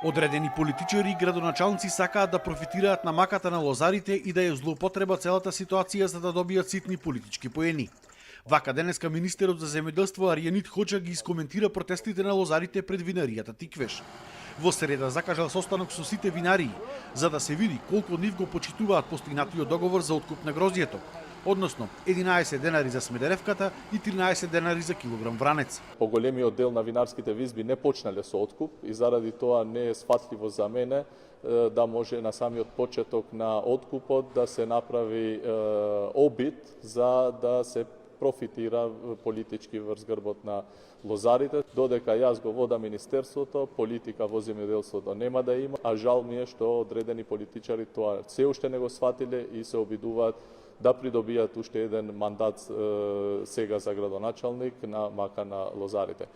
Одредени политичари и градоначалници сакаат да профитираат на маката на лозарите и да ја злоупотреба целата ситуација за да добијат ситни политички поени. Вака денеска министерот за земјоделство Аријанит Хоџа ги искоментира протестите на лозарите пред винаријата Тиквеш. Во среда закажал состанок со сите винарии, за да се види колку од нив го почитуваат постигнатиот договор за откуп на грозјето, односно 11 денари за Смедеревката и 13 денари за килограм вранец. Поголемиот дел на винарските визби не почнале со откуп и заради тоа не е сфатливо за мене да може на самиот почеток на откупот да се направи обид за да се профитира политички врз грбот на лозарите. Додека јас го водам министерството, политика во земјоделството нема да има, а жал ми е што одредени политичари тоа се уште не го сватиле и се обидуваат да придобијат уште еден мандат сега за градоначалник на мака на лозарите.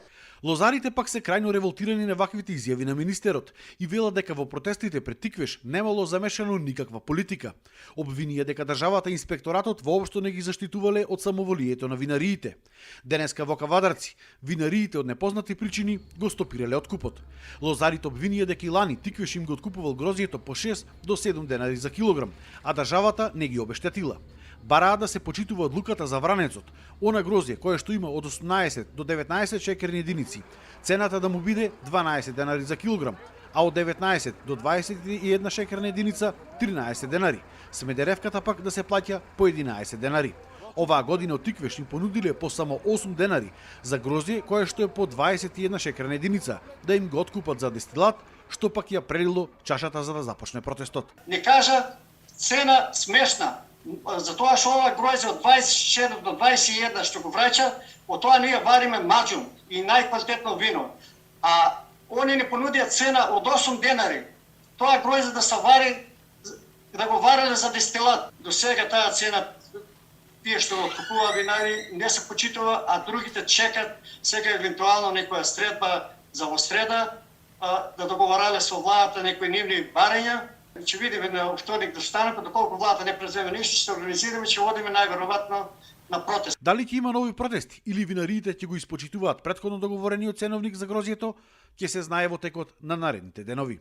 Лозарите пак се крајно револтирани на ваквите изјави на министерот и велат дека во протестите пред Тиквеш немало замешано никаква политика. Обвинија дека државата и инспекторатот воопшто не ги заштитувале од самоволието на винариите. Денеска во Кавадарци винариите од непознати причини го стопирале откупот. Лозарите обвинија дека и лани Тиквеш им го откупувал грозјето по 6 до 7 денари за килограм, а државата не ги обештетила. Бараат да се почитува одлуката за вранецот, она грозје кое што има од 18 до 19 шекерни единици, цената да му биде 12 денари за килограм, а од 19 до 21 шекерна единица 13 денари. Смедеревката пак да се плаќа по 11 денари. Оваа година од Тиквеш им понудиле по само 8 денари за грозје кое што е по 21 шекерна единица, да им го откупат за дестилат, што пак ја прелило чашата за да започне протестот. Не кажа цена смешна. Затоа што ова гројзе од 24 до 21 што го враќа, од тоа ние вариме маџум и најквалитетно вино. А они не понудија цена од 8 денари. Тоа гројзе да се вари, да го вареле за дестилат. До сега таа цена, тие што откупува винари, не се почитува, а другите чекат сега евентуално некоја средба за во среда, да договарале со владата некои нивни барања. Ќе видиме на вторник да стане, па доколку владата не преземе ништо, ќе се организираме, ќе одиме најверојатно на протест. Дали ќе има нови протести или винариите ќе го испочитуваат претходно договорениот ценовник за грозјето, ќе се знае во текот на наредните денови.